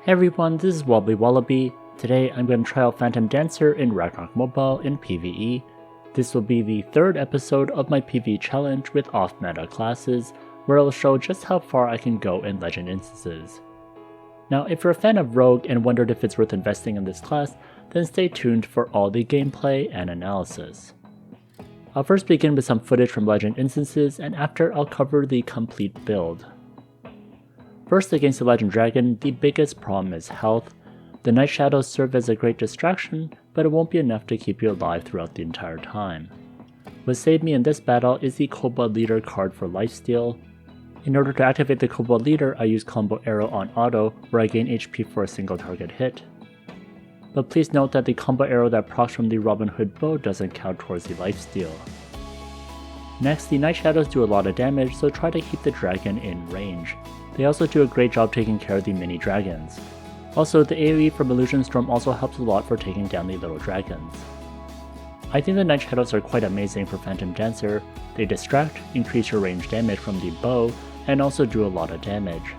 Hey everyone, this is WobblyWallaby. Today I'm going to try out Phantom Dancer in Ragnarok Mobile in PvE. This will be the third episode of my PvE challenge with off-meta classes, where I'll show just how far I can go in Legend instances. Now if you're a fan of Rogue and wondered if it's worth investing in this class, then stay tuned for all the gameplay and analysis. I'll first begin with some footage from Legend instances, and after I'll cover the complete build. First, against the Legend Dragon, the biggest problem is health. The Night Shadows serve as a great distraction, but it won't be enough to keep you alive throughout the entire time. What saved me in this battle is the Kobold Leader card for lifesteal. In order to activate the Kobold Leader, I use Combo Arrow on auto, where I gain HP for a single target hit. But please note that the Combo Arrow that procs from the Robin Hood bow doesn't count towards the lifesteal. Next, the Night Shadows do a lot of damage, so try to keep the dragon in range. They also do a great job taking care of the mini dragons. Also, the AoE from Illusion Storm also helps a lot for taking down the little dragons. I think the Night Shadows are quite amazing for Phantom Dancer. They distract, increase your range damage from the bow, and also do a lot of damage.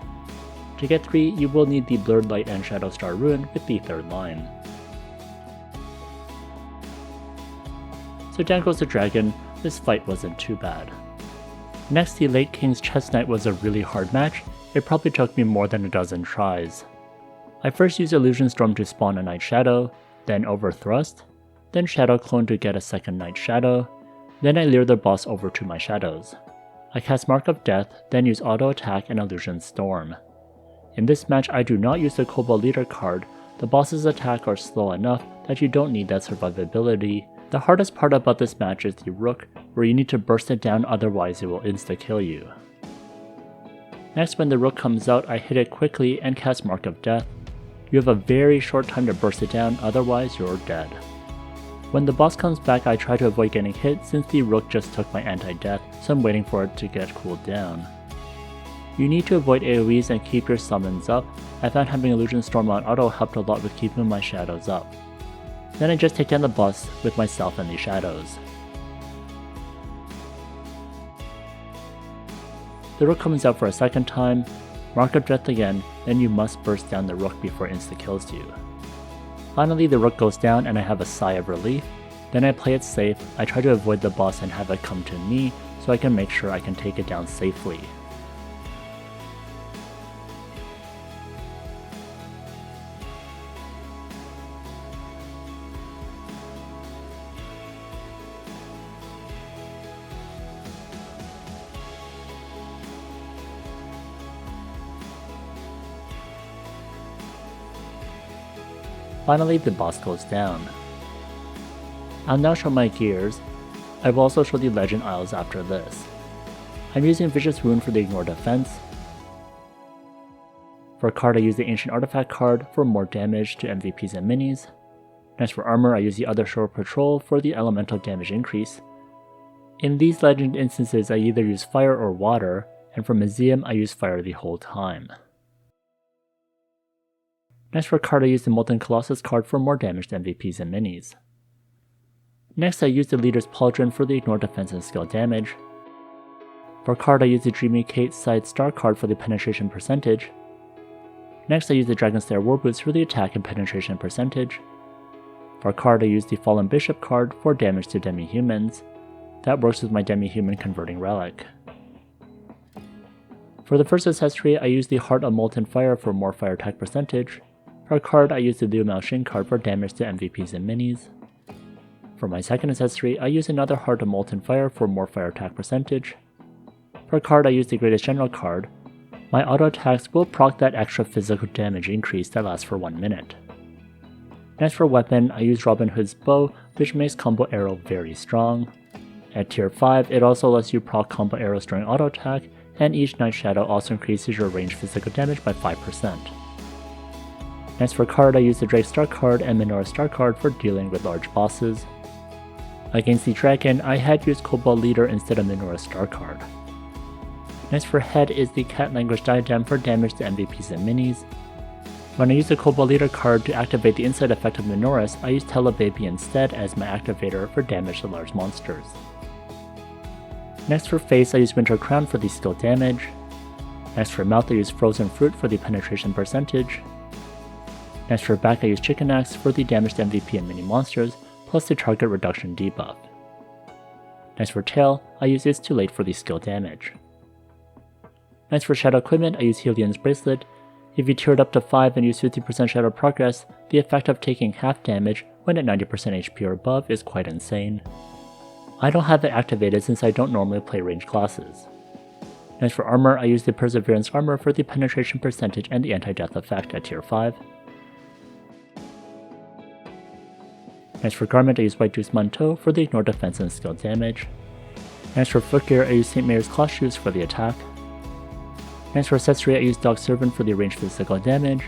To get 3, you will need the Blurred Light and Shadow Star Rune with the third line. So down goes the dragon. This fight wasn't too bad. Next, the Late King's Chest Knight was a really hard match. It probably took me more than a dozen tries. I first used Illusion Storm to spawn a Night Shadow, then Overthrust, then Shadow Clone to get a second Night Shadow, then I lure the boss over to my shadows. I cast Mark of Death, then use Auto Attack and Illusion Storm. In this match I do not use the Kobold Leader card. The boss's attack are slow enough that you don't need that survivability. The hardest part about this match is the Rook, where you need to burst it down, otherwise it will insta-kill you. Next, when the Rook comes out, I hit it quickly and cast Mark of Death. You have a very short time to burst it down, otherwise you're dead. When the boss comes back, I try to avoid getting hit since the Rook just took my anti-death, so I'm waiting for it to get cooled down. You need to avoid AoEs and keep your summons up. I found having Illusion Storm on auto helped a lot with keeping my shadows up. Then I just take down the boss with myself and the shadows. The Rook comes out for a second time, Mark of Death again, then you must burst down the Rook before it insta-kills you. Finally, the Rook goes down and I have a sigh of relief. Then I play it safe. I try to avoid the boss and have it come to me so I can make sure I can take it down safely. Finally, the boss goes down. I'll now show my gears. I will also show the Legend Isles after this. I'm using Vicious Wound for the Ignore defense. For a card, I use the Ancient Artifact card for more damage to MVPs and minis. Next, for armor, I use the Other Shore Patrol for the elemental damage increase. In these Legend instances, I either use fire or water, and for Museum, I use fire the whole time. Next, for card, I use the Molten Colossus card for more damage to MVPs and minis. Next, I use the Leader's Pauldron for the Ignore defense and skill damage. For card, I use the Dreamy Kate Side Star card for the penetration percentage. Next, I use the Dragon Slayer Warboots for the attack and penetration percentage. For card, I use the Fallen Bishop card for damage to demi-humans. That works with my demi-human converting relic. For the first accessory, I use the Heart of Molten Fire for more fire attack percentage. For a card, I use the Liu Mao Xin card for damage to MVPs and minis. For my second accessory, I use another Heart of Molten Fire for more fire attack percentage. For a card, I use the Greatest General card. My auto attacks will proc that extra physical damage increase that lasts for 1 minute. Next, for weapon, I use Robin Hood's bow, which makes Combo Arrow very strong. At tier 5, it also lets you proc Combo Arrows during auto attack, and each Night Shadow also increases your range physical damage by 5%. Next, for card, I use the Drake Star card and Menorah Star card for dealing with large bosses. Against the dragon, I had used Kobold Leader instead of Menorah Star card. Next, for head is the Cat Language Diadem for damage to MVPs and minis. When I use the Kobold Leader card to activate the inside effect of Menorahs, I use Telebaby instead as my activator for damage to large monsters. Next, for face, I use Winter Crown for the skill damage. Next, for mouth, I use Frozen Fruit for the penetration percentage. Next for back I use Chicken Axe for the damage to MVP and mini monsters, plus the target reduction debuff. Next for tail, I use It's Too Late for the skill damage. Next for shadow equipment, I use Helian's Bracelet. If you tier it up to 5 and use 50% shadow progress, the effect of taking half damage when at 90% HP or above is quite insane. I don't have it activated since I don't normally play ranged classes. Next for armor, I use the Perseverance armor for the penetration percentage and the anti-death effect at tier 5. Next for garment, I use White Juice Manteau for the ignore defense and skill damage. Next for footgear, I use St. Mary's Cloth Shoes for the attack. Next for accessory, I use Dog Servant for the ranged physical damage.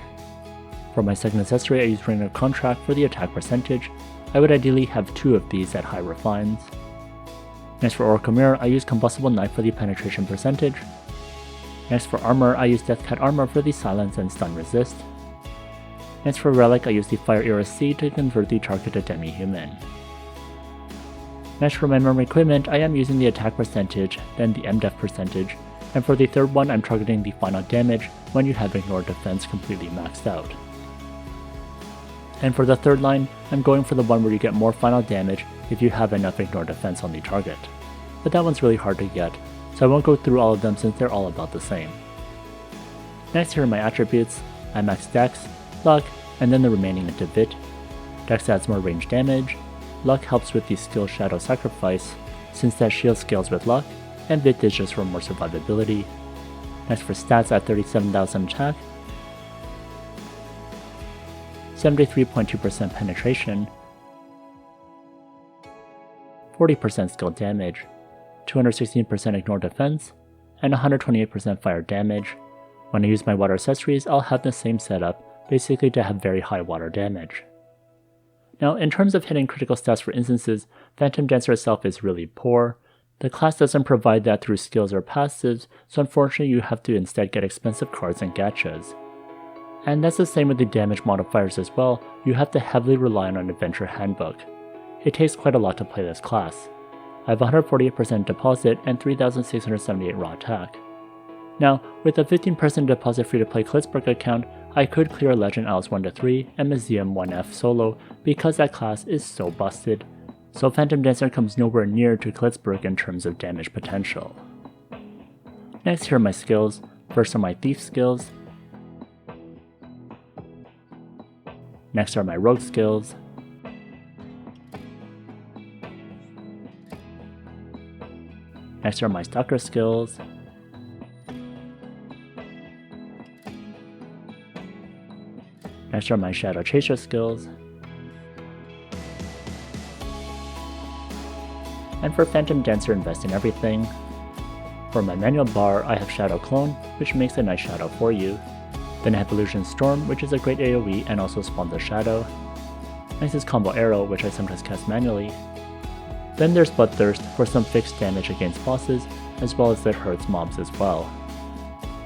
For my second accessory, I use Ring of Contract for the attack percentage. I would ideally have 2 of these at high refines. Next for Oracle Mirror, I use Combustible Knife for the penetration percentage. Next for armor, I use Deathcat Armor for the silence and stun resist. Next for relic, I use the Fire Era Seed to convert the target to demi-human. Next for my memory equipment, I am using the attack percentage, then the MDEF percentage, and for the third one I'm targeting the final damage when you have ignore defense completely maxed out. And for the third line, I'm going for the one where you get more final damage if you have enough ignore defense on the target. But that one's really hard to get, so I won't go through all of them since they're all about the same. Next here are my attributes. I max Dex, Luck, and then the remaining into Vit. Dex adds more range damage, Luck helps with the skill Shadow Sacrifice, since that shield scales with Luck, and Vit is just for more survivability. Next for stats at 37,000 attack, 73.2% penetration, 40% skill damage, 216% ignore defense, and 128% fire damage. When I use my water accessories, I'll have the same setup, basically to have very high water damage. Now, in terms of hitting critical stats for instances, Phantom Dancer itself is really poor. The class doesn't provide that through skills or passives, so unfortunately you have to instead get expensive cards and gachas. And that's the same with the damage modifiers as well, you have to heavily rely on an adventure handbook. It takes quite a lot to play this class. I have 148% deposit and 3,678 raw attack. Now, with a 15% deposit free to play Klitzberg account, I could clear Legend Alice 1-3 and Museum 1F solo because that class is so busted, so Phantom Dancer comes nowhere near to Klitzberg in terms of damage potential. Next, here are my skills. First are my Thief skills. Next are my Rogue skills. Next are my Stalker skills. Next are my Shadow Chaser skills. And for Phantom Dancer, invest in everything. For my manual bar, I have Shadow Clone, which makes a nice shadow for you. Then I have Illusion Storm, which is a great AoE and also spawns a shadow. Next is Combo Arrow, which I sometimes cast manually. Then there's Bloodthirst for some fixed damage against bosses, as well as that hurts mobs as well.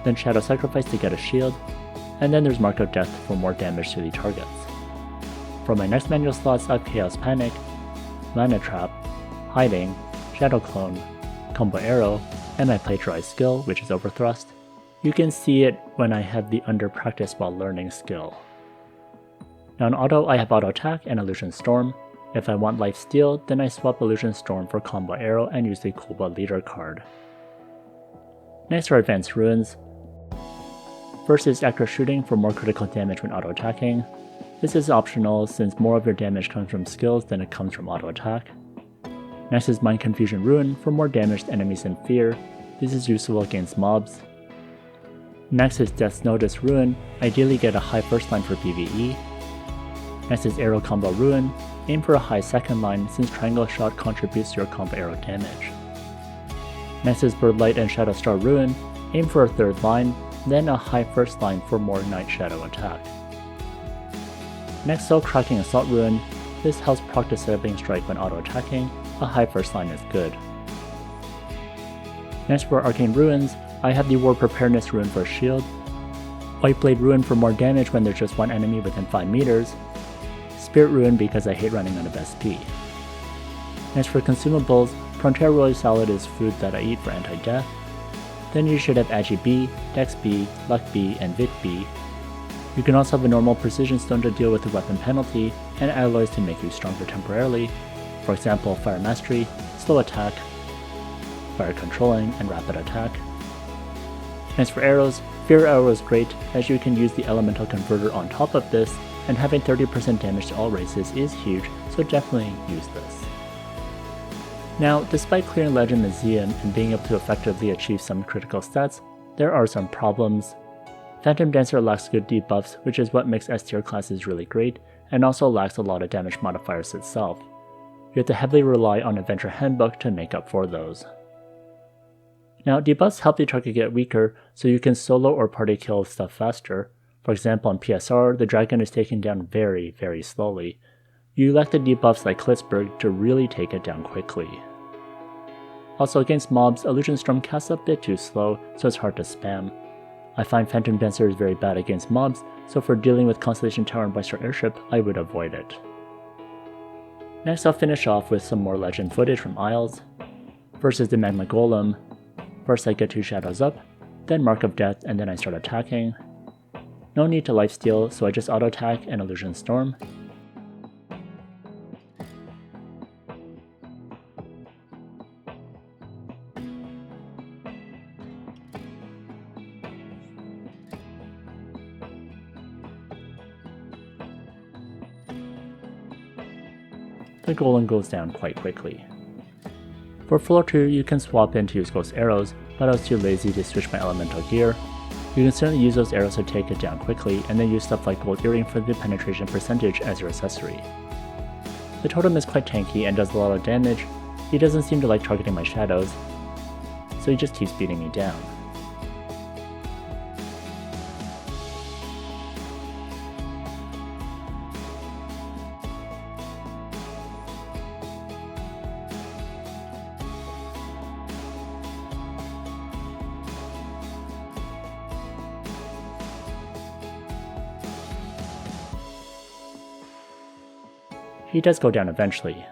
Then Shadow Sacrifice to get a shield, and then there's Mark of Death for more damage to the targets. For my next manual slots, I have Chaos Panic, Mana Trap, Hiding, Shadow Clone, Combo Arrow, and my Plagiarized skill, which is Overthrust. You can see it when I have the Under Practice While Learning skill. Now in auto, I have Auto Attack and Illusion Storm. If I want Life Steal, then I swap Illusion Storm for Combo Arrow and use the Cobalt Leader card. Next are Advanced Ruins. First is Accurate Shooting for more critical damage when auto attacking. This is optional since more of your damage comes from skills than it comes from auto attack. Next is Mind Confusion Ruin for more damage to enemies in fear. This is useful against mobs. Next is Death's Notice Ruin, ideally get a high first line for PvE. Next is Arrow Combo Ruin, aim for a high second line since Triangle Shot contributes to your combo arrow damage. Next is Bird Light and Shadow Star Ruin, aim for a third line, then a high first line for more Night Shadow attack. Next, Soul Cracking Assault Ruin, this helps proc Disabling Strike when auto attacking, a high first line is good. Next for Arcane Ruins, I have the War Preparedness Ruin for a shield, White Blade Ruin for more damage when there's just one enemy within 5 meters, Spirit Ruin because I hate running out of SP. Next for consumables, Frontier Royal Salad is food that I eat for anti-death. Then you should have Agi B, Dex B, Luck B, and Vit B. You can also have a normal precision stone to deal with the weapon penalty, and alloys to make you stronger temporarily, for example fire mastery, slow attack, fire controlling, and rapid attack. As for arrows, Fear Arrow is great as you can use the elemental converter on top of this, and having 30% damage to all races is huge, so definitely use this. Now, despite clearing Legend Museum and being able to effectively achieve some critical stats, there are some problems. Phantom Dancer lacks good debuffs, which is what makes S tier classes really great, and also lacks a lot of damage modifiers itself. You have to heavily rely on Adventure Handbook to make up for those. Now, debuffs help the target get weaker, so you can solo or party kill stuff faster. For example, on PSR, the dragon is taken down very, very slowly. You lack the debuffs like Klitzberg to really take it down quickly. Also, against mobs, Illusion Storm casts a bit too slow, so it's hard to spam. I find Phantom Dancer is very bad against mobs, so for dealing with Constellation Tower and Bystar Airship, I would avoid it. Next, I'll finish off with some more legend footage from Isles. First is the Magma Golem. First I get 2 shadows up, then Mark of Death, and then I start attacking. No need to lifesteal, so I just auto attack and Illusion Storm. The golem goes down quite quickly. For floor 2, you can swap in to use ghost arrows, but I was too lazy to switch my elemental gear. You can certainly use those arrows to take it down quickly, and then use stuff like gold earring for the penetration percentage as your accessory. The totem is quite tanky and does a lot of damage. He doesn't seem to like targeting my shadows, so he just keeps beating me down. He does go down eventually.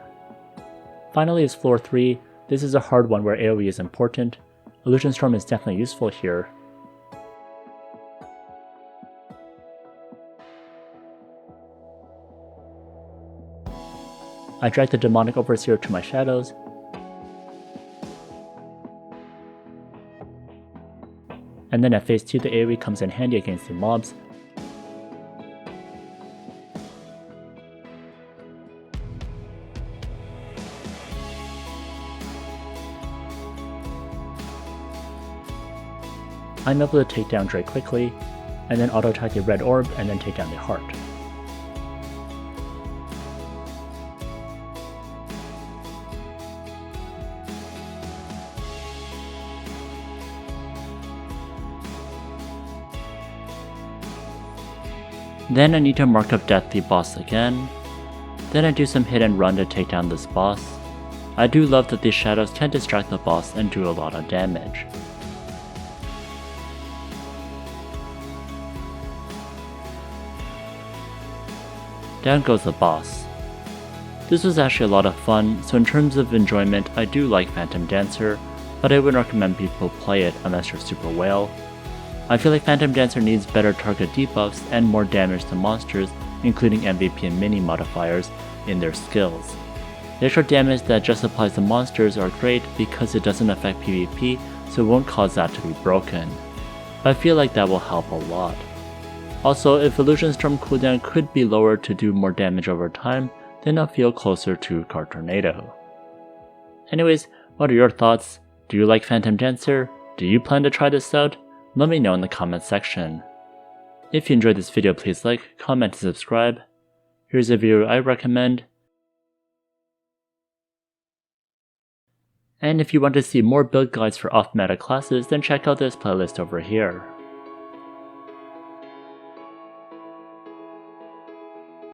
Finally is floor 3. This is a hard one where AoE is important. Illusion Storm is definitely useful here. I drag the Demonic Overseer to my shadows, and then at phase 2 the AoE comes in handy against the mobs. I'm able to take down Drake quickly, and then auto attack the red orb and then take down the heart. Then I need to Mark of Death the boss again. Then I do some hit and run to take down this boss. I do love that these shadows can distract the boss and do a lot of damage. Down goes the boss. This was actually a lot of fun, so in terms of enjoyment, I do like Phantom Dancer, but I wouldn't recommend people play it unless you're super whale. I feel like Phantom Dancer needs better target debuffs and more damage to monsters, including MVP and mini modifiers, in their skills. The extra damage that just applies to monsters are great because it doesn't affect PvP, so it won't cause that to be broken. I feel like that will help a lot. Also, if Illusion Storm cooldown could be lowered to do more damage over time, then I'll feel closer to Card Tornado. Anyways, what are your thoughts? Do you like Phantom Dancer? Do you plan to try this out? Let me know in the comments section. If you enjoyed this video, please like, comment, and subscribe. Here's a video I recommend. And if you want to see more build guides for off-meta classes, then check out this playlist over here.